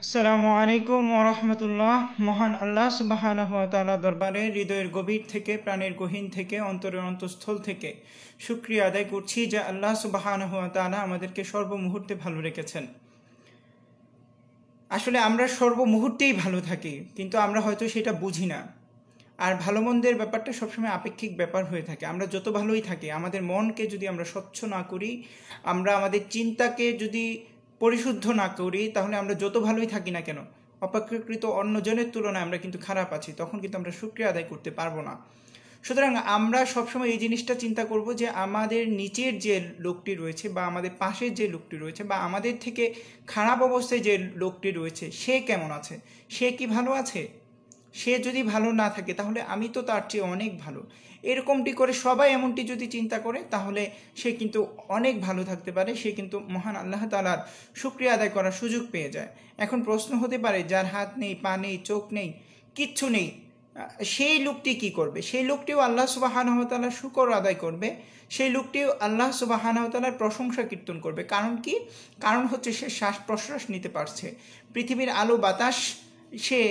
আসসালামু আলাইকুম ওরহমতুল্লাহ। মহান আল্লাহ সুবহানাহু ওয়া তাআলা দরবারে হৃদয়ের গভীর থেকে, প্রাণের গহীন থেকে, অন্তরের অন্তঃস্থল থেকে শুকরিয়া আদায় করছি যে আল্লাহ সুবহানাহু ওয়া তাআলা আমাদেরকে সর্বমুহূর্তে ভালো রেখেছেন। আসলে আমরা সর্বমুহূর্তেই ভালো থাকি, কিন্তু আমরা হয়তো সেটা বুঝি না। আর ভালো মন্দের ব্যাপারটা সবসময় আপেক্ষিক ব্যাপার হয়ে থাকে। আমরা যত ভালোই থাকি, আমাদের মনকে যদি আমরা স্বচ্ছ না করি, আমরা আমাদের চিন্তাকে যদি পরিশুদ্ধ না করি, তাহলে আমরা যত ভালোই থাকি না কেন, অপেক্ষাকৃত অন্যজনের তুলনায় আমরা কিন্তু খারাপ আছি, তখন কিন্তু আমরা শুকরিয়া আদায় করতে পারবো না। সুতরাং আমরা সবসময় এই জিনিসটা চিন্তা করব যে আমাদের নিচের যে লোকটি রয়েছে, বা আমাদের পাশের যে লোকটি রয়েছে, বা আমাদের থেকে খারাপ অবস্থায় যে লোকটি রয়েছে, সে কেমন আছে, সে কি ভালো আছে। সে যদি ভালো না থাকে, তাহলে আমি তো তার চেয়ে অনেক ভালো। এরকমটি করে সবাই এমনটি যদি চিন্তা করে, তাহলে সে কিন্তু অনেক ভালো থাকতে পারে, সে কিন্তু মহান আল্লাহ তাআলার শুকরিয়া আদায় করার সুযোগ পেয়ে যায়। এখন প্রশ্ন হতে পারে, যার হাত নেই, পা নেই, চোখ নেই, কিচ্ছু নেই, সেই লোকটি কি করবে? সেই লোকটিও আল্লাহ সুবহানাহু ওয়া তাআলার শুকর আদায় করবে, সেই লোকটিও আল্লাহ সুবহানাহু ওয়া তাআলার প্রশংসা কীর্তন করবে। কারণ কি? কারণ হচ্ছে সে শ্বাস প্রশ্বাস নিতে পারছে, পৃথিবীর আলো বাতাস সে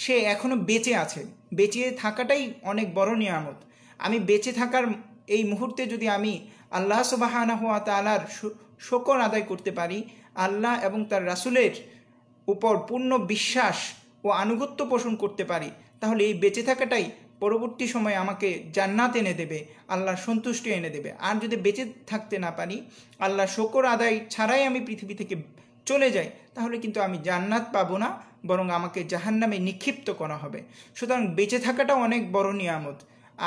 সে এখনো বেঁচে আছে। বেঁচে থাকাটাই অনেক বড় নিয়ামত। আমি বেঁচে থাকার এই মুহূর্তে যদি আমি আল্লাহ সুবহানাহু ওয়া তাআলার শুকর আদায় করতে পারি, আল্লাহ এবং তার রাসূলের উপর পূর্ণ বিশ্বাস ও আনুগত্য পোষণ করতে পারি, তাহলে এই বেঁচে থাকাটাই পরবর্তী সময়ে আমাকে জান্নাত এনে দেবে, আল্লাহর সন্তুষ্টি এনে দেবে। আর যদি বেঁচে থাকতে না পারি, আল্লাহর শুকর আদায় ছাড়াই আমি পৃথিবী থেকে চলে যাই, তাহলে কিন্তু আমি জান্নাত পাবো না, বরং আমাকে জাহান্নামে নিক্ষিপ্ত করা হবে। সুতরাং বেঁচে থাকাটাও অনেক বড় নিয়ামত।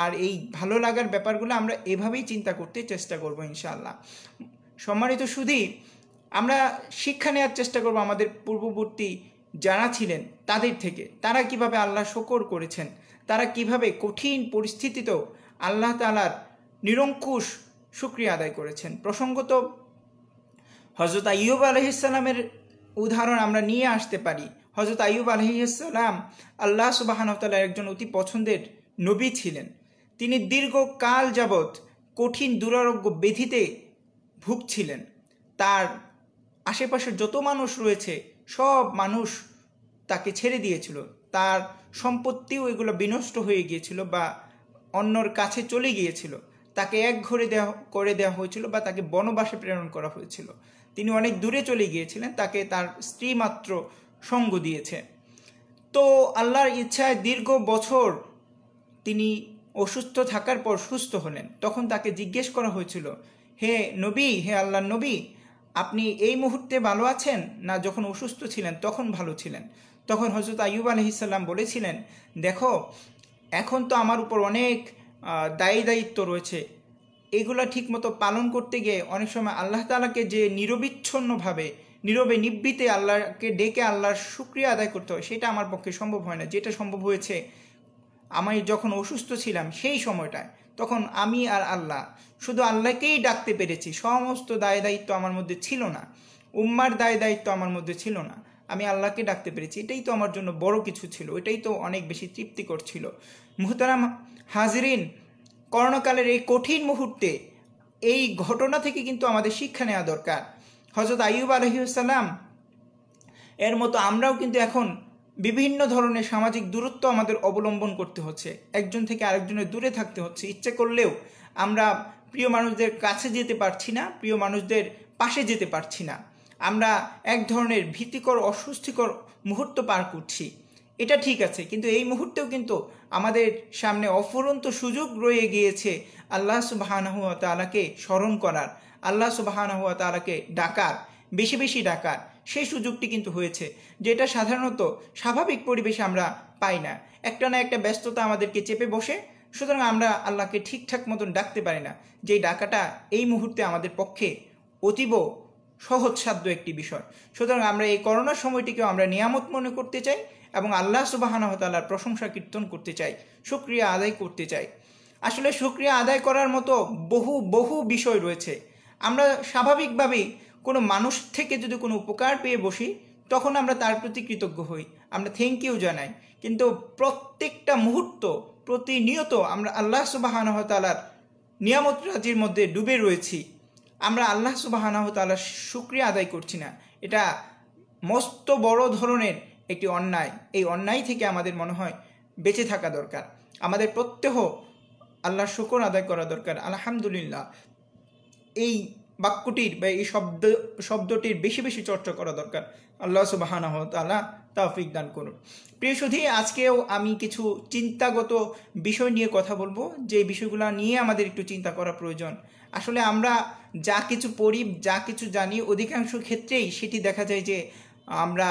আর এই ভালো লাগার ব্যাপারগুলো আমরা এভাবেই চিন্তা করতে চেষ্টা করব ইনশাআল্লাহ। সম্মানিত সুধী, আমরা শিক্ষা নেওয়ার চেষ্টা করব আমাদের পূর্ববর্তী যারা ছিলেন তাদের থেকে। তারা কিভাবে আল্লাহ শুকর করেছেন, তারা কিভাবে কঠিন পরিস্থিতিতেও আল্লাহ তাআলার নিরঙ্কুশ শুকরিয়া আদায় করেছেন। প্রসঙ্গত হযরত আইয়ুব আলাইহিসসালামের উদাহরণ আমরা নিয়ে আসতে পারি। হযরত আইয়ুব আলাইহিসসালাম আল্লাহ সুবহানাহু ওয়া তাআলার একজন অতি পছন্দের নবী ছিলেন। তিনি দীর্ঘকাল যাবৎ কঠিন দুরারোগ্য ব্যাধিতে ভুগছিলেন। তার আশেপাশের যত মানুষ রয়েছে, সব মানুষ তাকে ছেড়ে দিয়েছিল। তার সম্পত্তিও এগুলো বিনষ্ট হয়ে গিয়েছিল বা অন্যর কাছে চলে গিয়েছিল। তাকে একঘরে করে দেওয়া হয়েছিল, বা তাকে বনবাসে প্রেরণ করা হয়েছিল। তিনি অনেক দূরে চলে গিয়েছিলেন, তাকে তার স্ত্রী মাত্র সঙ্গ দিয়েছে। তো আল্লাহর ইচ্ছায় দীর্ঘ বছর তিনি অসুস্থ থাকার পর সুস্থ হলেন। তখন তাকে জিজ্ঞেস করা হয়েছিল, হে নবী, হে আল্লাহর নবী, আপনি এই মুহূর্তে ভালো আছেন, না যখন অসুস্থ ছিলেন তখন ভালো ছিলেন? তখন হযরত আইয়ুব আলাইহিসসালাম বলেছিলেন, দেখো, এখন তো আমার উপর অনেক দায়িত্ব রয়েছে। এগুলা ঠিকমতো পালন করতে গিয়ে অনেক সময় আল্লাহ তাআলাকে যে নিরবিচ্ছিন্নভাবে, নীরবে নিভৃতে আল্লাহকে ডেকে আল্লাহর শুকরিয়া আদায় করতে হয়, সেটা আমার পক্ষে সম্ভব হয় না। যেটা সম্ভব হয়েছে আমি যখন অসুস্থ ছিলাম সেই সময়টায়, তখন আমি আর আল্লাহ, শুধু আল্লাহকেই ডাকতে পেরেছি। সমস্ত দায়িত্ব আমার মধ্যে ছিল না, উম্মার দায়িত্ব আমার মধ্যে ছিল না। আমি আল্লাহকে ডাকতে পেরেছি, এটাই তো আমার জন্য বড় কিছু ছিল, এটাই তো অনেক বেশি তৃপ্তিকর ছিল। মুহতারাম হাজরিন, করোনাকালের এই কঠিন মুহূর্তে এই ঘটনা থেকে কিন্তু আমাদের শিক্ষা নেওয়া দরকার। হযরত আইয়ুব আলাইহিসসালাম এর মতো আমরাও কিন্তু এখন বিভিন্ন ধরনের সামাজিক দূরত্ব আমাদের অবলম্বন করতে হচ্ছে, একজন থেকে আরেকজনের দূরে থাকতে হচ্ছে। ইচ্ছে করলেও আমরা প্রিয় মানুষদের কাছে যেতে পারছি না, প্রিয় মানুষদের পাশে যেতে পারছি না। আমরা এক ধরনের ভীতিকর, অস্বস্তিকর মুহূর্ত পার করছি। এটা ঠিক আছে, কিন্তু এই মুহূর্তেও কিন্তু আমাদের সামনে অফুরন্ত সুযোগ রয়ে গিয়েছে আল্লাহ সুবহানাহু ওয়া তাআলাকে স্মরণ করার, আল্লাহ সুবহানাহু ওয়া তাআলাকে ডাকার, বেশি বেশি ডাকার। সেই সুযোগটি কিন্তু হয়েছে, যেটা সাধারণত স্বাভাবিক পরিবেশে আমরা পাই না। একটা না একটা ব্যস্ততা আমাদেরকে চেপে বসে, সুতরাং আমরা আল্লাহকে ঠিকঠাক মতন ডাকতে পারি না। যেই ডাকাটা এই মুহূর্তে আমাদের পক্ষে অতীব সহজসাধ্য একটি বিষয়। সুতরাং আমরা এই করোনার সময়টিকেও আমরা নিয়ামত মনে করতে চাই, এবং আল্লাহ সুবহানাহু ওয়া তাআলার প্রশংসা কীর্তন করতে চাই, শুকরিয়া আদায় করতে চাই। আসলে শুকরিয়া আদায় করার মতো বহু বহু বিষয় রয়েছে। আমরা স্বাভাবিকভাবেই কোনো মানুষ থেকে যদি কোনো উপকার পেয়ে বসি, তখন আমরা তার প্রতি কৃতজ্ঞ হই, আমরা থ্যাংক ইউ জানাই। কিন্তু প্রত্যেকটা মুহূর্ত, প্রতিনিয়ত আমরা আল্লাহ সুবহানাহু ওয়া তাআলার নিয়ামত রাজির মধ্যে ডুবে রয়েছি। আমরা আল্লাহ সুবহানাহু ওয়া তাআলার শুকরিয়া আদায় করছি না। এটা মস্ত বড় ধরনের একটি অন্যায়। এই অন্যায় থেকে আমাদের মনে হয় বেঁচে থাকা দরকার। আমাদের প্রত্যহ আল্লাহর শুকর আদায় করা দরকার। আলহামদুলিল্লাহ, এই বাক্যটির বা এই শব্দটির বেশি বেশি চর্চা করা দরকার। আল্লাহ সুবহানাহু ওয়া তাআলা তৌফিক দান করুন। প্রিয় সুধী, আজকেও আমি কিছু চিন্তাগত বিষয় নিয়ে কথা বলবো, যে বিষয়গুলো নিয়ে আমাদের একটু চিন্তা করা প্রয়োজন। আসলে আমরা যা কিছু পড়ি, যা কিছু জানি, অধিকাংশ ক্ষেত্রেই সেটি দেখা যায় যে আমরা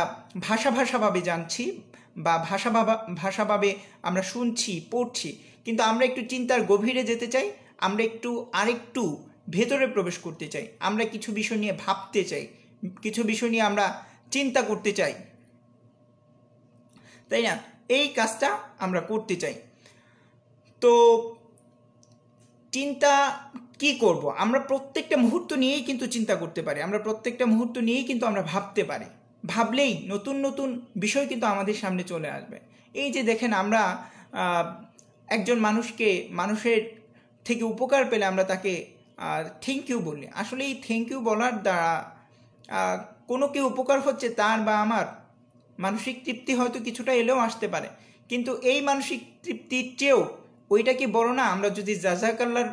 ভাষাভাবে জানছি বা ভাষাভাবে আমরা শুনছি, পড়ছি, কিন্তু আমরা একটু চিন্তার গভীরে যেতে চাই, আমরা আরেকটু ভেতরে প্রবেশ করতে চাই, আমরা কিছু বিষয় নিয়ে ভাবতে চাই, কিছু বিষয় নিয়ে আমরা চিন্তা করতে চাই, তাই না? এই কাজটা আমরা করতে চাই। তো চিন্তা কি করব? আমরা প্রত্যেকটা মুহূর্ত নিয়েই কিন্তু চিন্তা করতে পারি, আমরা প্রত্যেকটা মুহূর্ত নিয়েই কিন্তু আমরা ভাবতে পারি। ভাবলেই নতুন নতুন বিষয় কিন্তু আমাদের সামনে চলে আসবে। এই যে দেখেন, আমরা একজন মানুষের থেকে উপকার পেলে আমরা তাকে থ্যাংক ইউ বলি। আসলে এই থ্যাংক ইউ বলার দ্বারা কোনো কেউ উপকার হচ্ছে তার বা আমার মানসিক তৃপ্তি হয়তো কিছুটা এলেও আসতে পারে, কিন্তু এই মানসিক তৃপ্তির চেয়েও ওইটা কি বড় না? আমরা যদি জাযাকাল্লাহর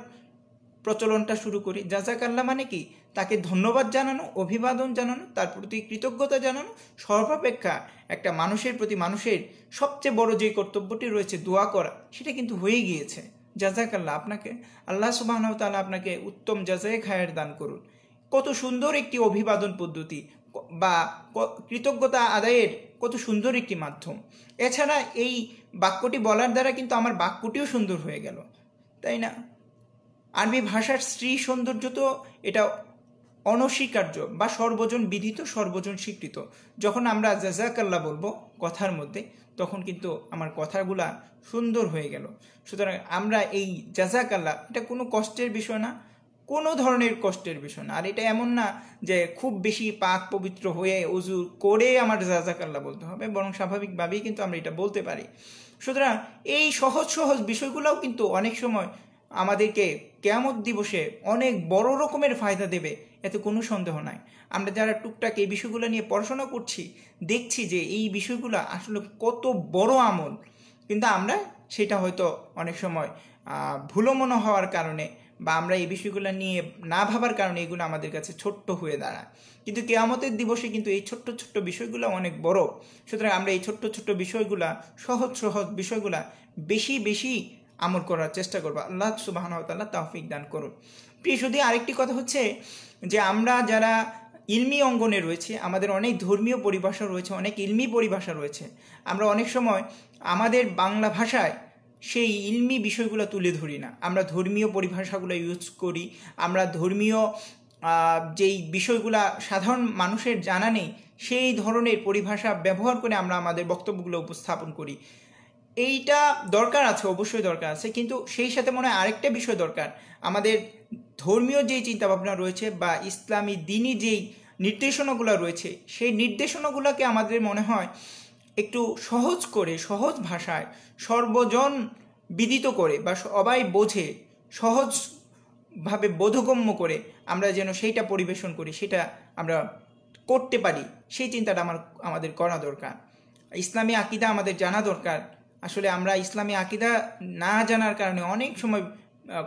প্রচলনটা শুরু করি। জাযাকাল্লাহ মানে কি? তাকে ধন্যবাদ জানানো, অভিবাদন জানানো, তার প্রতি কৃতজ্ঞতা জানানো। সর্বাপেক্ষা একটা মানুষের প্রতি মানুষের সবচেয়ে বড় যে কর্তব্যটি রয়েছে, দোয়া করা, সেটা কিন্তু হয়ে গিয়েছে। জাযাকাল্লাহ, আপনাকে আল্লাহ সুবহানাহু ওয়া তাআলা আপনাকে উত্তম জাযায়ে খায়ের দান করুন। কত সুন্দর একটি অভিবাদন পদ্ধতি বা কৃতজ্ঞতা আদায়ের কত সুন্দর একটি মাধ্যম। এছাড়া এই বাক্যটি বলার দ্বারা কিন্তু আমার বাক্যটিও সুন্দর হয়ে গেল, তাই না? আরবি ভাষার শ্রী সৌন্দর্য তো এটা অনস্বীকার্য বা সর্বজন বিদিত, সর্বজন স্বীকৃত। যখন আমরা জাযাকাল্লাহ বলবো কথার মধ্যে, তখন কিন্তু আমার কথাগুলা সুন্দর হয়ে গেল। সুতরাং আমরা এই জাযাকাল্লাহ, এটা কোনো কষ্টের বিষয় না, কোনো ধরনের কষ্টের বিষয় না। আর এটা এমন না যে খুব বেশি পাক পবিত্র হয়ে ওযু করে আমার জাযাকাল্লাহ বলতে হবে, বরং স্বাভাবিকভাবেই কিন্তু আমরা এটা বলতে পারি। সুতরাং এই সহজ সহজ বিষয়গুলোও কিন্তু অনেক সময় আমাদেরকে কিয়ামত দিবসে অনেক বড় রকমের ফায়দা দেবে, এতে কোনো সন্দেহ নাই। আমরা যারা টুকটাক এই বিষয়গুলো নিয়ে পড়াশোনা করছি, দেখছি যে এই বিষয়গুলো আসলে কত বড় আমল, কিন্তু আমরা সেটা হয়তো অনেক সময় ভুলো মনে হওয়ার কারণে বা আমরা এই বিষয়গুলো নিয়ে না ভাবার কারণে এগুলো আমাদের কাছে ছোট্ট হয়ে দাঁড়ায়। কিন্তু কিয়ামতের দিবসে কিন্তু এই ছোট্ট ছোট্ট বিষয়গুলো অনেক বড়। সুতরাং আমরা এই ছোট্ট ছোট্ট বিষয়গুলা, সহজ সহজ বিষয়গুলা বেশি বেশি আমল করার চেষ্টা করবো। আল্লাহ সুবহানাহু ওয়া তাআলা তৌফিক দান করুন। প্রিয় শুধু আরেকটি কথা হচ্ছে যে আমরা যারা ইলমি অঙ্গনে রয়েছে, আমাদের অনেক ধর্মীয় পরিভাষা রয়েছে, অনেক ইলমি পরিভাষা রয়েছে। আমরা অনেক সময় আমাদের বাংলা ভাষায় সেই ইলমি বিষয়গুলো তুলে ধরি না, আমরা ধর্মীয় পরিভাষাগুলো ইউজ করি। আমরা ধর্মীয় যেই বিষয়গুলা সাধারণ মানুষের জানা নেই, সেই ধরনের পরিভাষা ব্যবহার করে আমরা আমাদের বক্তব্যগুলো উপস্থাপন করি। এইটা দরকার আছে, অবশ্যই দরকার আছে, কিন্তু সেই সাথে মনে হয় আরেকটা বিষয় দরকার। আমাদের ধর্মীয় যেই চিন্তাভাবনা রয়েছে বা ইসলামী দিনী যেই নির্দেশনাগুলো রয়েছে, সেই নির্দেশনাগুলোকে আমাদের মনে হয় একটু সহজ করে, সহজ ভাষায়, সর্বজন বিদিত করে বা সবাই বোঝে, সহজভাবে বোধগম্য করে আমরা যেন সেইটা পরিবেশন করি, সেটা আমরা করতে পারি, সেই চিন্তাটা আমাদের করা দরকার। ইসলামী আকিদা আমাদের জানা দরকার। আসলে আমরা ইসলামী আকিদা না জানার কারণে অনেক সময়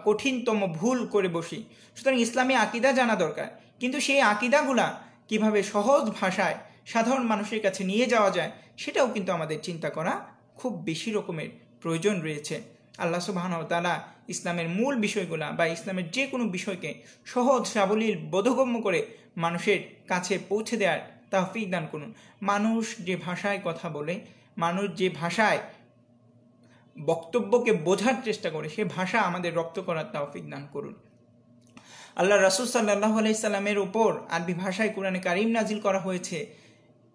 কঠিনতম ভুল করে বসি। সুতরাং ইসলামী আকিদা জানা দরকার, কিন্তু সেই আকিদাগুলা কিভাবে সহজ ভাষায় সাধারণ মানুষের কাছে নিয়ে যাওয়া যায়, সেটাও কিন্তু আমাদের চিন্তা করা খুব বেশি রকমের প্রয়োজন রয়েছে। আল্লাহ সুবহানাহু ওয়া তাআলা ইসলামের মূল বিষয়গুলা বা ইসলামের যে কোনো বিষয়কে সহজ সাবলীল বোধগম্য করে মানুষের কাছে পৌঁছে দেওয়ার তৌফিক দান করুন। মানুষ যে ভাষায় কথা বলে, মানুষ যে ভাষায় বক্তব্যকে বোঝার চেষ্টা করে, সে ভাষা আমাদের রপ্ত করার তৌফিক দান করুন। আল্লাহ রাসূল সাল্লাল্লাহু আলাইহি সাল্লামের উপর আরবি ভাষায় কোরআনে কারীম নাজিল করা হয়েছে।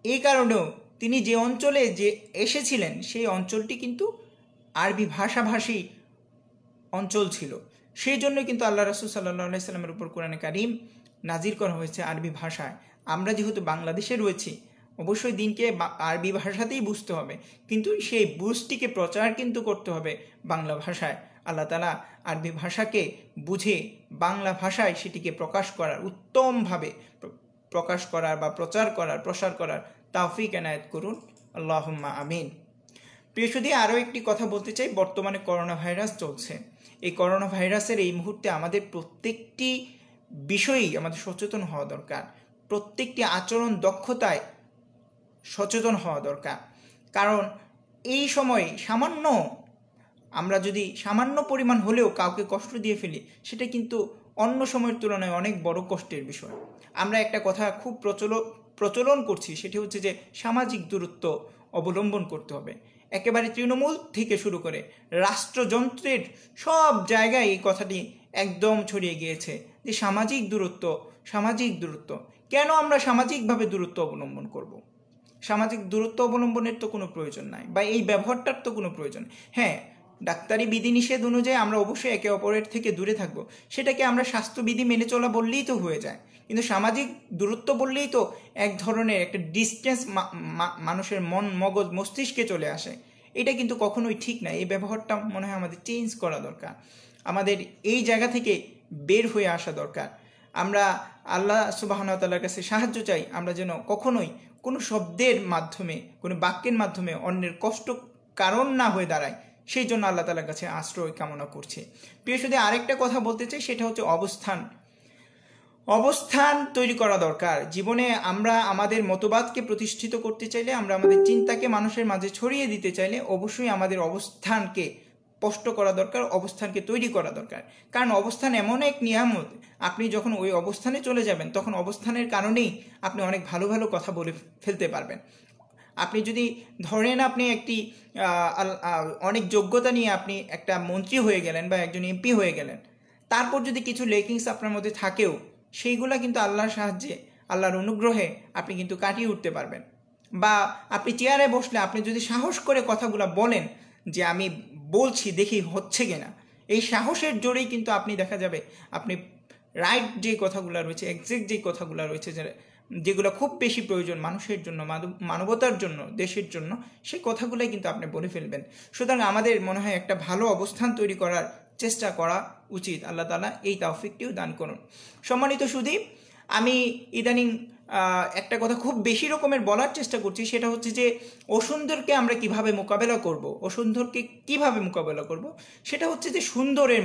এই কারণেও তিনি যে অঞ্চলে যে এসেছিলেন, সেই অঞ্চলটি কিন্তু আরবি ভাষাভাষী অঞ্চল ছিল। সেই জন্য কিন্তু আল্লাহ রাসূল সাল্লাল্লাহু আলাইহি সাল্লামের উপর কোরআনে কারীম নাজিল করা হয়েছে আরবি ভাষায়। আমরা যেহেতু বাংলাদেশে রয়েছি, অবশ্যই দিনকে আরবি ভাষাতেই বুঝতে হবে, কিন্তু সেই বুঝটিকে প্রচার কিন্তু করতে হবে বাংলা ভাষায়। আল্লাহ তাআলা আরবি ভাষাকে বুঝে বাংলা ভাষায় সেটিকে প্রকাশ করার, উত্তমভাবে প্রকাশ করার বা প্রচার করার, প্রসার করার তৌফিক এনায়েত করুন। আল্লাহুম্মা আমিন। প্রিয় সুধী, আরও একটি কথা বলতে চাই। বর্তমানে করোনা ভাইরাস চলছে। এই করোনা ভাইরাসের এই মুহূর্তে আমাদের প্রত্যেকটি বিষয়েই আমাদের সচেতন হওয়া দরকার। প্রত্যেকটি আচরণ দক্ষতায় সচেতন হওয়া দরকার। কারণ এই সময়ে আমরা যদি সামান্য পরিমাণ হলেও কাউকে কষ্ট দিয়ে ফেলি, সেটা কিন্তু অন্য সময়ের তুলনায় অনেক বড় কষ্টের বিষয়। আমরা একটা কথা খুব প্রচলন করছি, সেটি হচ্ছে যে সামাজিক দূরত্ব অবলম্বন করতে হবে। একেবারে তৃণমূল থেকে শুরু করে রাষ্ট্রযন্ত্রের সব জায়গায় এই কথাটি একদম ছড়িয়ে গিয়েছে যে সামাজিক দূরত্ব। কেন আমরা সামাজিকভাবে দূরত্ব অবলম্বন করব? সামাজিক দূরত্ব অবলম্বনের তো কোনো প্রয়োজন নাই, বা এই ব্যবহারটার তো কোনো প্রয়োজন। হ্যাঁ, ডাক্তারি বিধিনিষেধ অনুযায়ী আমরা অবশ্যই একে অপরের থেকে দূরে থাকবো, সেটাকে আমরা স্বাস্থ্যবিধি মেনে চলা বললেই তো হয়ে যায়। কিন্তু সামাজিক দূরত্ব বললেই তো এক ধরনের একটা ডিস্টেন্স মানুষের মন, মগজ, মস্তিষ্কে চলে আসে। এটা কিন্তু কখনোই ঠিক না। এই ব্যবহারটা মনে হয় আমাদের চেঞ্জ করা দরকার। আমাদের এই জায়গা থেকে বের হয়ে আসা দরকার। আমরা আল্লাহ সুবহানাহু ওয়া তাআলার কাছে সাহায্য চাই, আমরা যেন কখনোই কোনো শব্দের মাধ্যমে, কোনো বাক্যের মাধ্যমে অন্যের কষ্ট কারণ না হয়ে দাঁড়ায়, সেই জন্য আল্লাহ তাআলার কাছে আশ্রয় কামনা করছি। প্রিয় শুধু আরেকটা কথা বলতে চাই, সেটা হচ্ছে অবস্থান তৈরি করা দরকার। জীবনে আমরা আমাদের মতবাদকে প্রতিষ্ঠিত করতে চাইলে, আমরা আমাদের চিন্তাকে মানুষের মাঝে ছড়িয়ে দিতে চাইলে অবশ্যই আমাদের অবস্থানকে স্পষ্ট করা দরকার, অবস্থানকে তৈরি করা দরকার। কারণ অবস্থান এমন এক নিয়ামত, আপনি যখন ওই অবস্থানে চলে যাবেন তখন অবস্থানের কারণেই আপনি অনেক ভালো ভালো কথা বলে ফেলতে পারবেন। আপনি যদি ধরেন আপনি একটি অনেক যোগ্যতা নিয়ে আপনি একটা মন্ত্রী হয়ে গেলেন বা একজন এমপি হয়ে গেলেন, তারপর যদি কিছু লেকিংস আপনার মধ্যে থাকেও, সেইগুলা কিন্তু আল্লাহর সাহায্যে, আল্লাহর অনুগ্রহে আপনি কিন্তু কাটিয়ে উঠতে পারবেন। বা আপনি চেয়ারে বসলে আপনি যদি সাহস করে কথাগুলো বলেন যে আমি বলছি, দেখি হচ্ছে কিনা, এই সাহসের জোরেই কিন্তু আপনি দেখা যাবে আপনি রাইট যে কথাগুলো রয়েছে, এক্সাক্ট যে কথাগুলো রয়েছে, যেগুলো খুব বেশি প্রয়োজন মানুষের জন্য, মানবতার জন্য, দেশের জন্য, সেই কথাগুলোই কিন্তু আপনি বলে ফেলবেন। সুতরাং আমাদের মনে হয় একটা ভালো অবস্থান তৈরি করার চেষ্টা করা উচিত। আল্লাহ তাআলা এই তৌফিকটিও দান করুন। সম্মানিত সুধী, আমি ইদানিং একটা কথা খুব বেশি রকমের বলার চেষ্টা করছি, সেটা হচ্ছে যে অসুন্দরকে আমরা কিভাবে মোকাবেলা করব, সেটা হচ্ছে যে সুন্দরের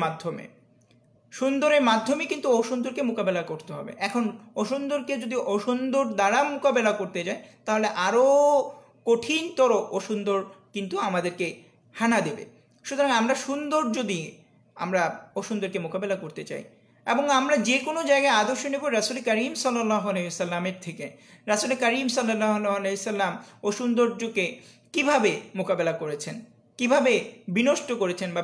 মাধ্যমে কিন্তু অসুন্দরকে মোকাবেলা করতে হবে। এখন অসুন্দরকে যদি অসুন্দর দ্বারা মোকাবেলা করতে যায়, তাহলে আরও কঠিনতর অসুন্দর কিন্তু আমাদেরকে হানা দেবে। সুতরাং আমরা অসুন্দরকে মোকাবেলা করতে চাই, এবং আমরা যে কোনো জায়গায় আদর্শ নেব রাসূল করিম সাল্লাল্লাহু আলাইহি ওয়াসাল্লামের থেকে। রাসূল করিম সাল্লাল্লাহু আলাইহি ওয়াসাল্লাম অসুন্দরকে কিভাবে মোকাবেলা করেছেন, কিভাবে বিনষ্ট করেছেন বা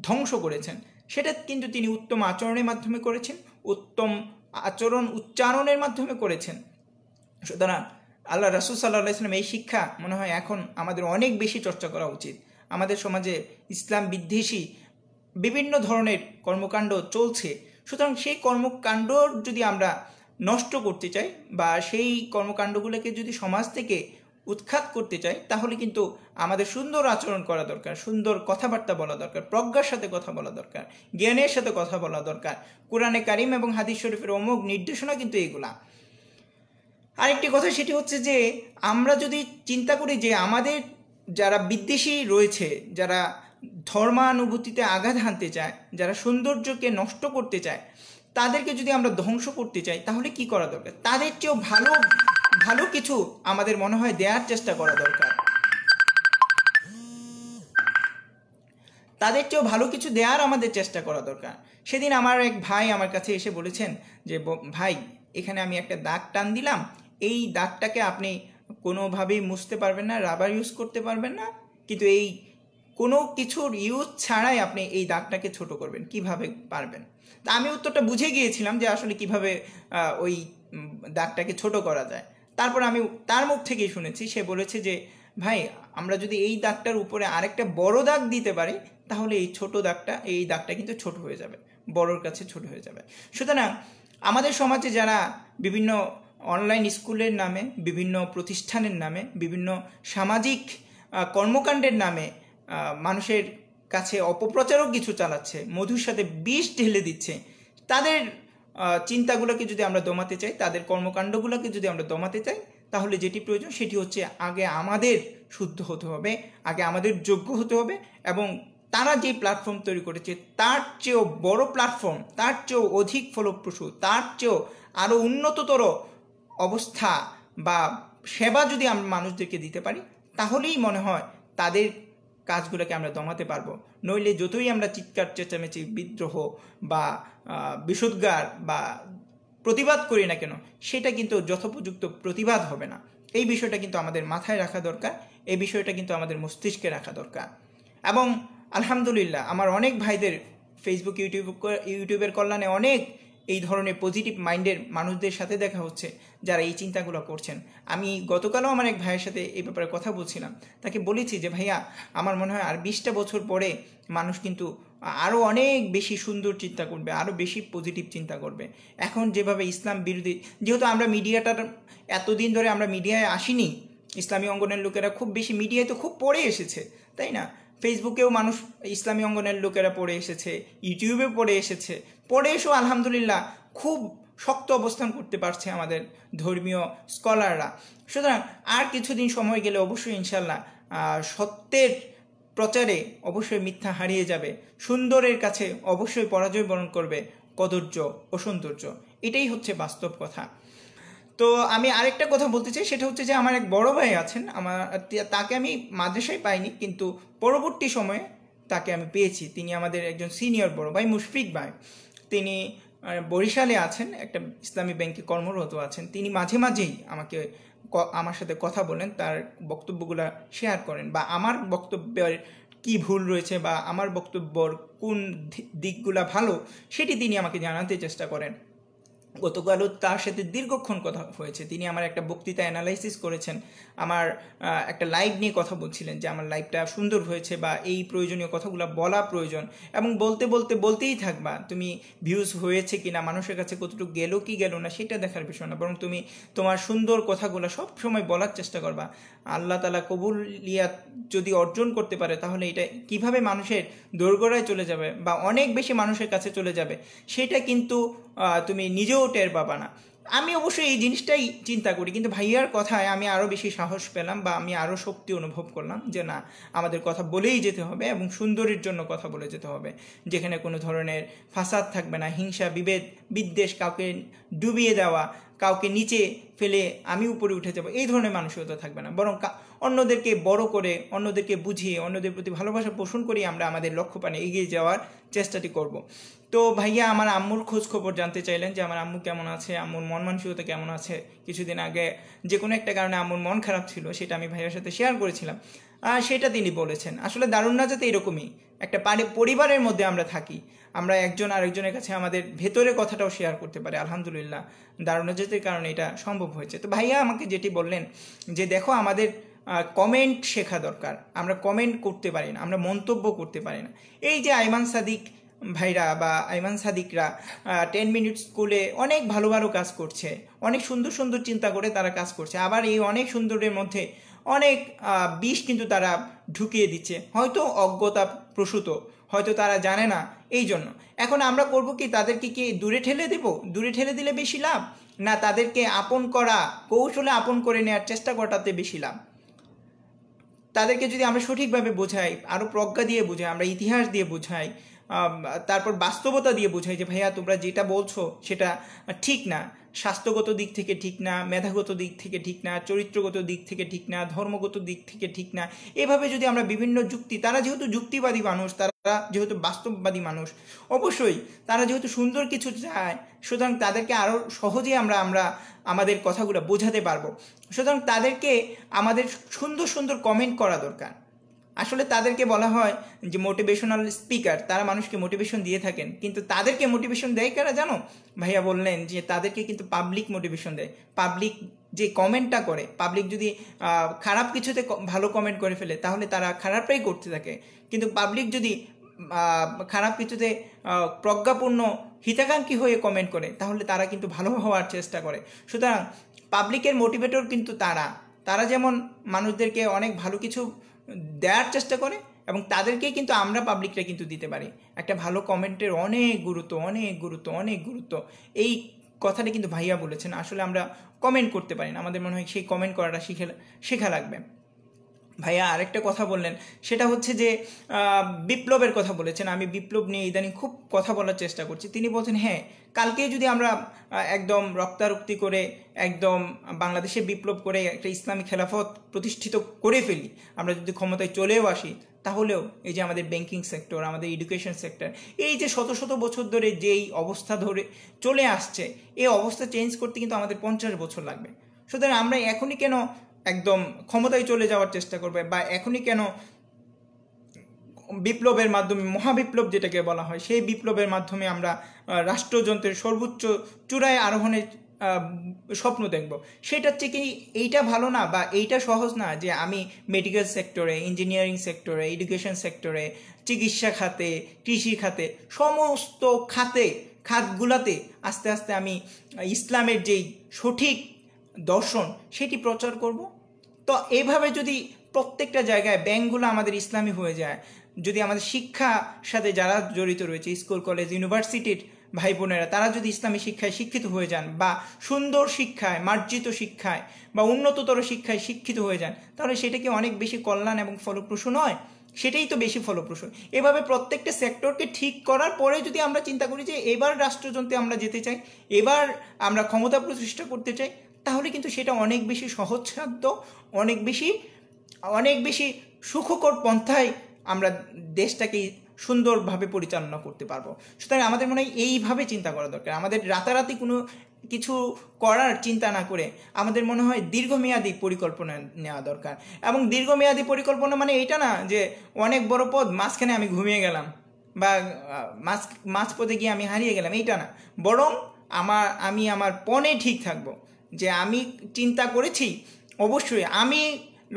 ধ্বংস করেছেন, সেটা কিন্তু তিনি উত্তম আচরণের মাধ্যমে করেছেন, উত্তম আচরণ উচ্চারণের মাধ্যমে করেছেন। সুতরাং আল্লাহ রাসূল সাল্লাল্লাহু আলাইহি ওয়াসাল্লাম এই শিক্ষা মনে হয় এখন আমাদের অনেক বেশি চর্চা করা উচিত। আমাদের সমাজে ইসলাম বিদ্বেষী বিভিন্ন ধরনের কর্মকাণ্ড চলছে। সুতরাং সেই কর্মকাণ্ড যদি আমরা নষ্ট করতে চাই, বা সেই কর্মকাণ্ডগুলোকে যদি সমাজ থেকে উৎখাত করতে চাই, তাহলে কিন্তু আমাদের সুন্দর আচরণ করা দরকার, সুন্দর কথাবার্তা বলা দরকার, প্রজ্ঞার সাথে কথা বলা দরকার, জ্ঞানের সাথে কথা বলা দরকার। কোরআনে কারিম এবং হাদিস শরীফের অমোঘ নির্দেশনা কিন্তু এইগুলা। আরেকটি কথা, সেটি হচ্ছে যে আমরা যদি চিন্তা করি যে আমাদের যারা বিদ্বেষী রয়েছে, যারা ধর্মানুভূতিতে আঘাত হানতে চায়, যারা সৌন্দর্যকে নষ্ট করতে চায়, তাদেরকে যদি আমরা ধ্বংস করতে চাই, তাহলে কি করা দরকার? তাদের চেয়েও ভালো কিছু আমাদের মনে হয় দেওয়ার চেষ্টা করা দরকার। আমাদের চেষ্টা করা দরকার। সেদিন আমার এক ভাই আমার কাছে এসে বলেছেন যে ভাই, এখানে আমি একটা দাগ টান দিলাম, এই দাগটাকে আপনি কোনোভাবেই মুছতে পারবেন না, রাবার ইউজ করতে পারবেন না, কিন্তু এই কোনো কিছুর ইউজ ছাড়াই আপনি এই দাগটাকে ছোট করবেন, কিভাবে পারবেন? তা আমি উত্তরটা বুঝে গিয়েছিলাম যে আসলে কিভাবে ওই দাগটাকে ছোট করা যায়। তারপর আমি তার মুখ থেকেই শুনেছি, সে বলেছে যে ভাই, আমরা যদি এই দাগটার উপরে আরেকটা বড় দাগ দিতে পারি, তাহলে এই দাগটা কিন্তু ছোট হয়ে যাবে, বড়র কাছে ছোট হয়ে যাবে। সুতরাং আমাদের সমাজে যারা বিভিন্ন অনলাইন স্কুলের নামে, বিভিন্ন প্রতিষ্ঠানের নামে, বিভিন্ন সামাজিক কর্মকাণ্ডের নামে মানুষের কাছে অপপ্রচারও কিছু চালাচ্ছে, মধুর সাথে বিষ ঢেলে দিচ্ছে, তাদের চিন্তাগুলোকে যদি আমরা দমাতে চাই, তাদের কর্মকাণ্ডগুলোকে যদি আমরা দমাতে চাই, তাহলে যেটি প্রয়োজন সেটি হচ্ছে আগে আমাদের শুদ্ধ হতে হবে, আগে আমাদের যোগ্য হতে হবে, এবং তারা যে প্ল্যাটফর্ম তৈরি করেছে তার চেয়েও বড় প্ল্যাটফর্ম, তার চেয়েও অধিক ফলপ্রসূ, তার চেয়েও আরও উন্নততর অবস্থা বা সেবা যদি আমরা মানুষদেরকে দিতে পারি, তাহলেই মনে হয় তাদের কাজগুলোকে আমরা দমাতে পারবো। নইলে যতই আমরা চিৎকার চেঁচামেচি, বিদ্রোহ বা বিষোদ্গার বা প্রতিবাদ করি না কেন, সেটা কিন্তু যথোপযুক্ত প্রতিবাদ হবে না। এই বিষয়টা কিন্তু আমাদের মাথায় রাখা দরকার, এই বিষয়টা কিন্তু আমাদের মস্তিষ্কে রাখা দরকার। এবং আলহামদুলিল্লাহ আমার অনেক ভাইদের ফেসবুক ইউটিউবের কল্যাণে অনেক এই ধরনের পজিটিভ মাইন্ডের মানুষদের সাথে দেখা হচ্ছে যারা এই চিন্তাগুলো করছেন। আমি গতকালও আমার এক ভাইয়ের সাথে এই ব্যাপারে কথা বলছিলাম, তাকে বলেছি যে ভাইয়া আমার মনে হয় আর 20টা বছর পরে মানুষ কিন্তু আরও অনেক বেশি সুন্দর চিন্তা করবে, আরও বেশি পজিটিভ চিন্তা করবে। এখন যেভাবে ইসলাম বিরোধী, যেহেতু আমরা মিডিয়াটার এতদিন ধরে আমরা মিডিয়ায় আসিনি, ইসলামী অঙ্গনের লোকেরা খুব বেশি মিডিয়ায় তো খুব পড়ে এসেছে, তাই না? ফেসবুকেও মানুষ ইসলামী অঙ্গনের লোকেরা পড়ে এসেছে, ইউটিউবে পড়ে এসেছে, পড়ে এসেও আলহামদুলিল্লাহ খুব শক্ত অবস্থান করতে পারছে আমাদের ধর্মীয় স্কলাররা। সুতরাং আর কিছুদিন সময় গেলে অবশ্যই ইনশাল্লাহ সত্যের প্রচারে অবশ্যই মিথ্যা হারিয়ে যাবে, সুন্দরের কাছে অবশ্যই পরাজয় বরণ করবে কদর্য ও সৌন্দর্য। এটাই হচ্ছে বাস্তব কথা। তো আমি আরেকটা কথা বলতে চাই, সেটা হচ্ছে যে আমার এক বড় ভাই আছেন, তাকে আমি মাদ্রাসায় পাইনি, কিন্তু পরবর্তী সময়ে তাকে আমি পেয়েছি। তিনি আমাদের একজন সিনিয়র বড় ভাই, মুশফিক ভাই। তিনি বরিশালে আছেন, একটা ইসলামী ব্যাংকে কর্মরত আছেন। তিনি মাঝে মাঝেই আমার সাথে কথা বলেন, তার বক্তব্যগুলো শেয়ার করেন, বা আমার বক্তব্যের কি ভুল রয়েছে বা আমার বক্তব্যর কোন দিকগুলা ভালো সেটি তিনি আমাকে জানাতে চেষ্টা করেন। গতকালও তার সাথে দীর্ঘক্ষণ কথা হয়েছে। তিনি আমার একটা বক্তৃতা অ্যানালাইসিস করেছেন, আমার একটা লাইভ নিয়ে কথা বলছিলেন যে আমার লাইভটা সুন্দর হয়েছে বা এই প্রয়োজনীয় কথাগুলো বলা প্রয়োজন, এবং বলতে বলতে বলতেই থাকবা। তুমি ভিউজ হয়েছে কিনা, মানুষের কাছে কতটুকু গেল কি গেল না সেটা দেখার বিষয় না, বরং তুমি তোমার সুন্দর কথাগুলো সব সময় বলার চেষ্টা করবা। আল্লাহ তাআলা কবুলিয়াত যদি অর্জন করতে পারে, তাহলে এটা কিভাবে মানুষের দোরগোড়ায় চলে যাবে বা অনেক বেশি মানুষের কাছে চলে যাবে, সেটা কিন্তু তুমি নিজেও টের পাবা না। আমি অবশ্যই এই জিনিসটাই চিন্তা করি, কিন্তু ভাইয়ার কথায় আমি আরও বেশি সাহস পেলাম বা আমি আরও শক্তি অনুভব করলাম যে না, আমাদের কথা বলেই যেতে হবে এবং সুন্দরের জন্য কথা বলে যেতে হবে, যেখানে কোনো ধরনের ফাসাদ থাকবে না, হিংসা, বিভেদ, বিদ্বেষ, কাউকে ডুবিয়ে দেওয়া, কাউকে নিচে ফেলে আমি উপরে উঠে যাব, এই ধরনের মানসিকতা থাকবে না, বরং অন্যদেরকে বড় করে, অন্যদেরকে বুঝিয়ে, অন্যদের প্রতি ভালোবাসা পোষণ করি আমরা আমাদের লক্ষ্যপানে এগিয়ে যাওয়ার চেষ্টাটি করব। তো ভাইয়া আমার আম্মুর খোঁজ খবর জানতে চাইলেন যে আমার আম্মু কেমন আছে, আম্মুর মন মানসিকতা কেমন আছে। কিছুদিন আগে যে কোনো একটা কারণে আম্মুর মন খারাপ ছিল, সেটা আমি ভাইয়ার সাথে শেয়ার করেছিলাম। সেটা তিনি বলেছেন আসলে দারুণ নাজাতে এরকমই একটা পরিবারের মধ্যে আমরা থাকি, আমরা একজন আরেকজনের কাছে আমাদের ভেতরের কথাটাও শেয়ার করতে পারি। আলহামদুলিল্লাহ দারুণ নাজাতের কারণে এটা সম্ভব হয়েছে। তো ভাইয়া আমাকে যেটি বললেন যে দেখো, আমাদের কমেন্ট শেখা দরকার। আমরা কমেন্ট করতে পারি না, আমরা মন্তব্য করতে পারি না। এই যে আইমান সাদিক ভাইরা বা আইমান সাদিকরা 10 মিনিট স্কুলে অনেক ভালো ভালো কাজ করছে, অনেক সুন্দর সুন্দর চিন্তা করে তারা কাজ করছে, আবার এই অনেক সুন্দরের মধ্যে অনেক বিষ কিন্তু তারা ঢুকিয়ে দিচ্ছে, হয়তো অজ্ঞতা প্রসূত, হয়তো তারা জানে না। এই জন্য এখন আমরা করব কি, তাদেরকে কি দূরে ঠেলে দেব? দূরে ঠেলে দিলে বেশি লাভ, না তাদেরকে আপন করা, কৌশলে আপন করে নেওয়ার চেষ্টা করাতে বেশি লাভ? তাদেরকে যদি আমরা সঠিকভাবে বোঝাই, আরও প্রজ্ঞা দিয়ে বোঝাই, আমরা ইতিহাস দিয়ে বোঝাই, তারপর বাস্তবতা দিয়ে বোঝাই যে ভাইয়া তোমরা যেটা বলছো সেটা ঠিক না, স্বাস্থ্যগত দিক থেকে ঠিক না, মেধাগত দিক থেকে ঠিক না, চরিত্রগত দিক থেকে ঠিক না, ধর্মগত দিক থেকে ঠিক না, এভাবে যদি আমরা বিভিন্ন যুক্তি, তারা যেহেতু যুক্তিবাদী মানুষ, তারা যেহেতু বাস্তববাদী মানুষ, অবশ্যই তারা যেহেতু সুন্দর কিছু চায়, সুতরাং তাদেরকে আরও সহজেই আমরা আমাদের কথাগুলো বোঝাতে পারবো। সুতরাং তাদেরকে আমাদের সুন্দর সুন্দর কমেন্ট করা দরকার। আসলে তাদেরকে বলা হয় যে মোটিভেশনাল স্পিকার, তারা মানুষকে মোটিভেশন দিয়ে থাকেন, কিন্তু তাদেরকে মোটিভেশন দেয় কারা জানো? ভাইয়া বললেন যে তাদেরকে কিন্তু পাবলিক মোটিভেশন দেয়। পাবলিক যে কমেন্টটা করে, পাবলিক যদি খারাপ কিছুতে ভালো কমেন্ট করে ফেলে, তাহলে তারা খারাপটাই করতে থাকে, কিন্তু পাবলিক যদি খারাপ কিছুতে প্রজ্ঞাপূর্ণ হিতাকাঙ্ক্ষী হয়ে কমেন্ট করে, তাহলে তারা কিন্তু ভালো হওয়ার চেষ্টা করে। সুতরাং পাবলিকের মোটিভেটর কিন্তু তারা যেমন মানুষদেরকে অনেক ভালো কিছু দেওয়ার চেষ্টা করে, এবং তাদেরকে কিন্তু আমরা পাবলিকরা কিন্তু দিতে পারি। একটা ভালো কমেন্টের অনেক গুরুত্ব, অনেক গুরুত্ব, অনেক গুরুত্ব। এই কথাটা কিন্তু ভাইয়া বলেছেন। আসলে আমরা কমেন্ট করতে পারি না, আমাদের মনে হয় সেই কমেন্ট করাটা শেখা লাগবে। ভাইয়া আরেকটা কথা বললেন, সেটা হচ্ছে যে বিপ্লবের কথা বলেছেন। আমি বিপ্লব নিয়ে ইদানিং খুব কথা বলার চেষ্টা করছি। তিনি বলছেন হ্যাঁ, কালকে যদি আমরা একদম রক্তারক্তি করে একদম বাংলাদেশে বিপ্লব করে একটা ইসলামী খেলাফত প্রতিষ্ঠিত করে ফেলি, আমরা যদি ক্ষমতায় চলেও আসি, তাহলেও এই যে আমাদের ব্যাংকিং সেক্টর, আমাদের এডুকেশন সেক্টর, এই যে শত শত বছর ধরে যেই অবস্থা ধরে চলে আসছে, এই অবস্থা চেঞ্জ করতে কিন্তু আমাদের 50 বছর লাগবে। সুতরাং আমরা এখনই কেন একদম ক্ষমতায় চলে যাওয়ার চেষ্টা করবে, বা এখনই কেন বিপ্লবের মাধ্যমে, মহাবিপ্লব যেটাকে বলা হয়, সেই বিপ্লবের মাধ্যমে আমরা রাষ্ট্রযন্ত্রের সর্বোচ্চ চূড়ায় আরোহণের স্বপ্ন দেখব? সেটা হচ্ছে কি এইটা ভালো না, বা এইটা সহজ না যে আমি মেডিকেল সেক্টরে, ইঞ্জিনিয়ারিং সেক্টরে, এডুকেশন সেক্টরে, চিকিৎসা খাতে, কৃষি খাতে, সমস্ত খাতগুলাতে আস্তে আস্তে আমি ইসলামের যেই সঠিক দর্শন সেটি প্রচার করব? তো এইভাবে যদি প্রত্যেকটা জায়গায় ব্যাংকগুলো আমাদের ইসলামী হয়ে যায়, যদি আমাদের শিক্ষার সাথে যারা জড়িত রয়েছে, স্কুল কলেজ ইউনিভার্সিটির ভাই বোনেরা, তারা যদি ইসলামী শিক্ষায় শিক্ষিত হয়ে যান, বা সুন্দর শিক্ষায়, মার্জিত শিক্ষায় বা উন্নততর শিক্ষায় শিক্ষিত হয়ে যান, তাহলে সেটা কি অনেক বেশি কল্যাণ এবং ফলপ্রসূ নয়? সেটাই তো বেশি ফলপ্রসূ। এভাবে প্রত্যেকটা সেক্টরকে ঠিক করার পরে যদি আমরা চিন্তা করি যে এবার রাষ্ট্রযন্ত্রে আমরা যেতে চাই, এবার আমরা ক্ষমতা প্রতিষ্ঠা করতে চাই, তাহলে কিন্তু সেটা অনেক বেশি সহজসাধ্য, অনেক বেশি সুখকর পন্থায় আমরা দেশটাকে সুন্দরভাবে পরিচালনা করতে পারবো। সুতরাং আমাদের মনে হয় এইভাবে চিন্তা করা দরকার। আমাদের রাতারাতি কোনো কিছু করার চিন্তা না করে আমাদের মনে হয় দীর্ঘমেয়াদী পরিকল্পনা নেওয়া দরকার। এবং দীর্ঘমেয়াদী পরিকল্পনা মানে এটা না যে অনেক বড় পদ, মাঝখানে আমি ঘুমিয়ে গেলাম, বা মাঝপথে গিয়ে আমি হারিয়ে গেলাম, এইটা না। বরং আমি আমার পণে ঠিক থাকবো, যে আমি চিন্তা করেছি অবশ্যই আমি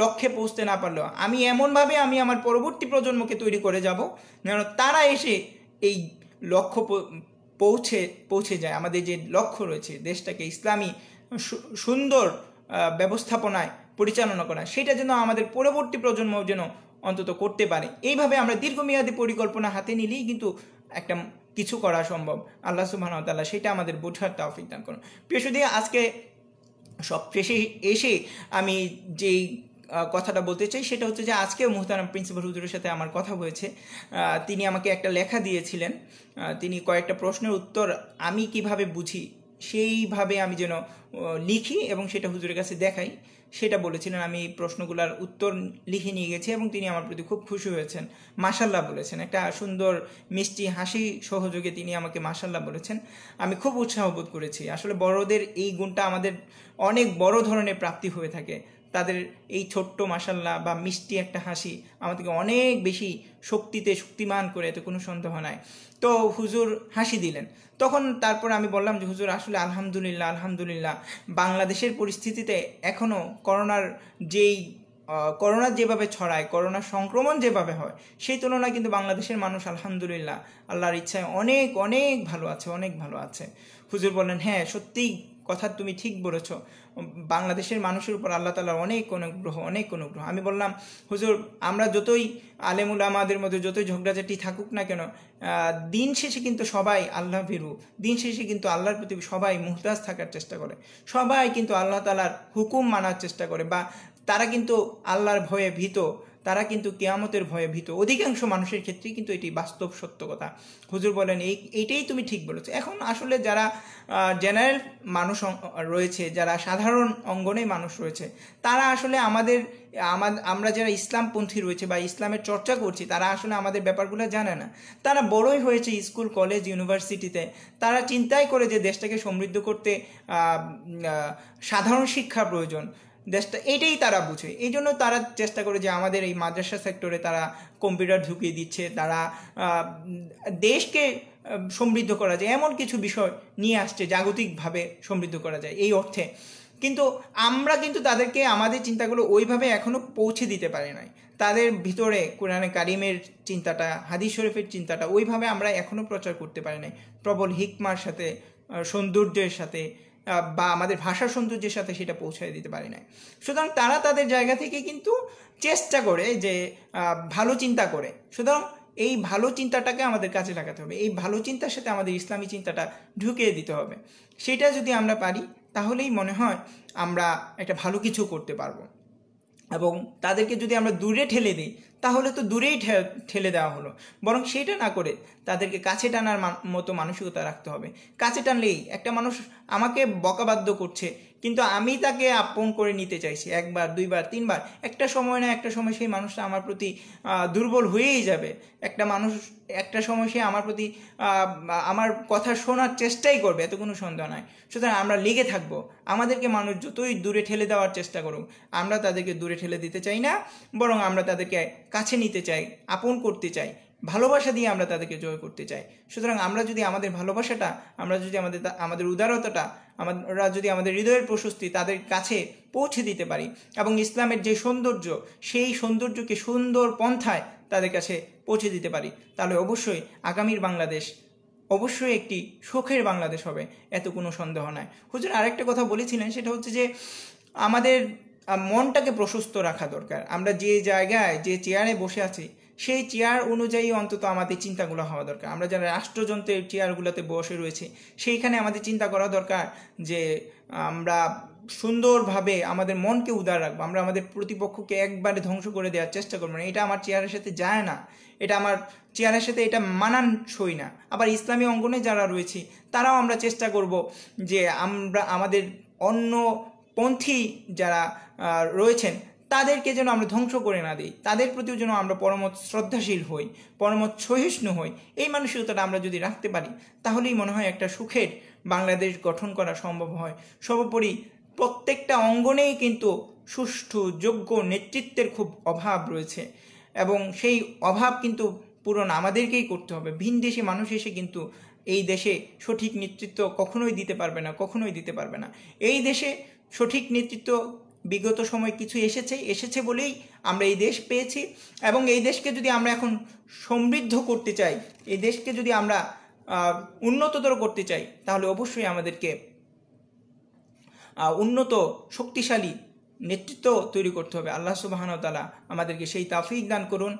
লক্ষ্যে পৌঁছতে না পারলেও আমি এমনভাবে আমি আমার পরবর্তী প্রজন্মকে তৈরি করে যাব যেন তারা এসে এই লক্ষ্য পৌঁছে যায়। আমাদের যে লক্ষ্য রয়েছে দেশটাকে ইসলামী সুন্দর ব্যবস্থাপনায় পরিচালনা করা, সেটা যেন আমাদের পরবর্তী প্রজন্ম যেন অন্তত করতে পারে। এইভাবে আমরা দীর্ঘমেয়াদী পরিকল্পনা হাতে নিলেই কিন্তু একটা কিছু করা সম্ভব। আল্লাহ সুবহানাহু ওয়া তাআলা সেটা আমাদের বোঝার তৌফিক দান করুন। প্রিয় সুধী, আজকে সব শেষে এসে আমি যেই কথাটা বলতে চাই সেটা হচ্ছে যে আজকেও মুহতারাম প্রিন্সিপাল হুজুরের সাথে আমার কথা হয়েছে। তিনি আমাকে একটা লেখা দিয়েছিলেন। তিনি কয়েকটা প্রশ্নের উত্তর আমি কিভাবে বুঝি সেইভাবে আমি যেন লিখি এবং সেটা হুজুরের কাছে দেখাই, সেটা বলেছিলেন। আমি প্রশ্নগুলোর উত্তর লিখে নিয়ে গেছি এবং তিনি আমার প্রতি খুব খুশি হয়েছেন, মাশাল্লাহ বলেছেন। একটা সুন্দর মিষ্টি হাসি সহযোগে তিনি আমাকে মাশাল্লাহ বলেছেন। আমি খুব উৎসাহ বোধ করেছি। আসলে বড়দের এই গুণটা আমাদের অনেক বড় ধরনের প্রাপ্তি হয়ে থাকে। তাদের এই ছোট্ট মাশাল্লাহ বা মিষ্টি একটা হাসি আমাদেরকে অনেক বেশি শক্তিমান করে, এতে কোনো সন্দেহ নাই। তো হুজুর হাসি দিলেন। তখন তারপর আমি বললাম যে হুজুর আসলে আলহামদুলিল্লাহ বাংলাদেশের পরিস্থিতিতে এখনও করোনা যেভাবে ছড়ায়, করোনা সংক্রমণ যেভাবে হয়, সেই তুলনায় কিন্তু বাংলাদেশের মানুষ আলহামদুলিল্লাহ আল্লাহর ইচ্ছায় অনেক অনেক ভালো আছে, অনেক ভালো আছে। হুজুর বললেন হ্যাঁ সত্যিই কথা তুমি ঠিক বলেছ, বাংলাদেশের মানুষের উপর আল্লাহ তাআলার অনেক অনুগ্রহ। আমি বললাম হুজুর আমরা যতই আলেমুল আমাদের মধ্যে যতই ঝগড়াঝাটি থাকুক না কেন, দিন শেষে কিন্তু সবাই আল্লাহ ভীরু, দিন শেষে কিন্তু আল্লাহর প্রতি সবাই মুহতাজ থাকার চেষ্টা করে, সবাই কিন্তু আল্লাহ তাআলার হুকুম মানার চেষ্টা করে, বা তারা কিন্তু আল্লাহর ভয়ে ভীত, তারা কিন্তু কিয়ামতের ভয়ে ভীত। অধিকাংশ মানুষের ক্ষেত্রেই কিন্তু এটি বাস্তব সত্য কথা। হুজুর বলেন এইটাই তুমি ঠিক বলেছো। এখন আসলে যারা জেনারেল মানুষ রয়েছে, যারা সাধারণ অঙ্গনে মানুষ রয়েছে, তারা আসলে আমরা যারা ইসলামপন্থী রয়েছে বা ইসলামের চর্চা করছি, তারা আসলে আমাদের ব্যাপারগুলো জানে না। তারা বড়ই হয়েছে স্কুল কলেজ ইউনিভার্সিটিতে, তারা চিন্তাই করে যে দেশটাকে সমৃদ্ধ করতে সাধারণ শিক্ষা প্রয়োজন, দেশটা এটাই তারা বুঝে। এই জন্য তারা চেষ্টা করে যে আমাদের এই মাদ্রাসা সেক্টরে তারা কম্পিউটার ঢুকিয়ে দিচ্ছে, তারা দেশকে সমৃদ্ধ করা যায় এমন কিছু বিষয় নিয়ে আসছে, জাগতিকভাবে সমৃদ্ধ করা যায় এই অর্থে। কিন্তু আমরা কিন্তু তাদেরকে আমাদের চিন্তাগুলো ওইভাবে এখনো পৌঁছে দিতে পারি নাই। তাদের ভিতরে কোরআনে কারিমের চিন্তাটা, হাদিস শরীফের চিন্তাটা ওইভাবে আমরা এখনো প্রচার করতে পারি নাই। প্রবল হিকমার সাথে, সৌন্দর্যের সাথে, বা আমাদের ভাষার সৌন্দর্যের সাথে সেটা পৌঁছায় দিতে পারি না। সুতরাং তারা তাদের জায়গা থেকে কিন্তু চেষ্টা করে যে ভালো চিন্তা করে। সুতরাং এই ভালো চিন্তাটাকে আমাদের কাজে লাগাতে হবে, এই ভালো চিন্তার সাথে আমাদের ইসলামী চিন্তাটা ঢুকিয়ে দিতে হবে। সেটা যদি আমরা পারি তাহলেই মনে হয় আমরা একটা ভালো কিছু করতে পারবো। এবং তাদেরকে যদি আমরা দূরে ঠেলে দিই তাহলে তো দূরেই ঠেলে দেওয়া হলো, বরং সেটা না করে তাদেরকে কাছে টানার মতো মানসিকতা রাখতে হবে। কাছে টানলেই একটা মানুষ আমাকে বকাবাদ্য করছে, কিন্তু আমি তাকে আপন করে নিতে চাইছি, একবার দুইবার তিনবার, একটা সময় না একটা সময় সেই মানুষটা আমার প্রতি দুর্বল হয়েই যাবে। একটা মানুষ একটা সময় সে আমার প্রতি আমার কথা শোনার চেষ্টাই করবে, এত কোনো সন্দেহ নাই। সুতরাং আমরা লেগে থাকবো। আমাদেরকে মানুষ যতই দূরে ঠেলে দেওয়ার চেষ্টা করুক, আমরা তাদেরকে দূরে ঠেলে দিতে চাই না, বরং আমরা তাদেরকে কাছে নিতে চাই, আপন করতে চাই, ভালোবাসা দিয়ে আমরা তাদেরকে জয় করতে চাই। সুতরাং আমরা যদি আমাদের ভালোবাসাটা, আমরা যদি আমাদের উদারতাটা, আমরা যদি আমাদের হৃদয়ের প্রশস্তি তাদের কাছে পৌঁছে দিতে পারি এবং ইসলামের যে সৌন্দর্য, সেই সৌন্দর্যকে সুন্দর পন্থায় তাদের কাছে পৌঁছে দিতে পারি, তাহলে অবশ্যই আগামীর বাংলাদেশ অবশ্যই একটি সুখের বাংলাদেশ হবে, এত কোনো সন্দেহ নাই। হুজুর আরেকটা কথা বলেছিলেন, সেটা হচ্ছে যে আমাদের মনটাকে প্রশস্ত রাখা দরকার। আমরা যে জায়গায় যে চেয়ারে বসে আছি সেই চেয়ার অনুযায়ী অন্তত আমাদের চিন্তাগুলো হওয়া দরকার। আমরা যারা রাষ্ট্রযন্ত্রের চেয়ারগুলোতে বসে রয়েছে সেইখানে আমাদের চিন্তা করা দরকার যে আমরা সুন্দরভাবে আমাদের মনকে উদার রাখবো, আমরা আমাদের প্রতিপক্ষকে একবারে ধ্বংস করে দেওয়ার চেষ্টা করবো না, এটা আমার চেয়ারের সাথে যায় না, এটা আমার চেয়ারের সাথে এটা মানানসই না। আবার ইসলামী অঙ্গনে যারা রয়েছে তারাও আমরা চেষ্টা করব যে আমরা আমাদের অন্য পন্থী যারা রয়েছেন তাদেরকে যেন আমরা ধ্বংস করে না দিই, তাদের প্রতিও যেন আমরা পরমত শ্রদ্ধাশীল হই, পরমত সহিষ্ণু হই। এই মানসিকতাটা আমরা যদি রাখতে পারি তাহলেই মনে হয় একটা সুখের বাংলাদেশ গঠন করা সম্ভব হয়। সর্বোপরি প্রত্যেকটা অঙ্গনেই কিন্তু সুষ্ঠু যোগ্য নেতৃত্বের খুব অভাব রয়েছে এবং সেই অভাব কিন্তু পূরণ আমাদেরকেই করতে হবে। ভিনদেশি মানুষ এসে কিন্তু এই দেশে সঠিক নেতৃত্ব কখনোই দিতে পারবে না, কখনোই দিতে পারবে না। এই দেশে সঠিক নেতৃত্ব বিগত সময় কিছু এসেছে বলেই আমরা এই দেশ পেয়েছি এবং এই দেশকে যদি আমরা এখন সমৃদ্ধ করতে চাই, এই দেশকে যদি আমরা উন্নততর করতে চাই, তাহলে অবশ্যই আমাদেরকে উন্নত শক্তিশালী নেতৃত্ব তৈরি করতে হবে। আল্লাহ সুবহানাহু ওয়া তাআলা আমাদেরকে সেই তৌফিক দান করুন।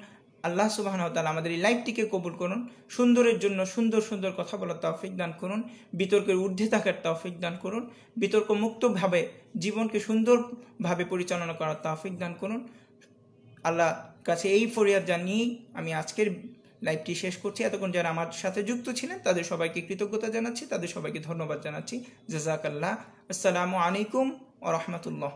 আল্লাহ সুবহানাহু ওয়া তাআলা আমাদের এই লাইফটিকে কবুল করুন। সুন্দরের জন্য সুন্দর সুন্দর কথা বলার তৌফিক দান করুন। বিতর্কের ঊর্ধ্বে থাকার তৌফিক দান করুন। বিতর্ক মুক্তভাবে জীবনকে সুন্দরভাবে পরিচালনা করার তৌফিক দান করুন। আল্লাহ কাছে এই ফরিয়াদ জানিয়েই আমি আজকের লাইভটি শেষ করছি। এতক্ষণ যারা আমার সাথে যুক্ত ছিলেন তাদের সবাইকে কৃতজ্ঞতা জানাচ্ছি, তাদের সবাইকে ধন্যবাদ জানাচ্ছি। জাযাকাল্লাহ। আসসালামু আলাইকুম ওয়া রাহমাতুল্লাহ।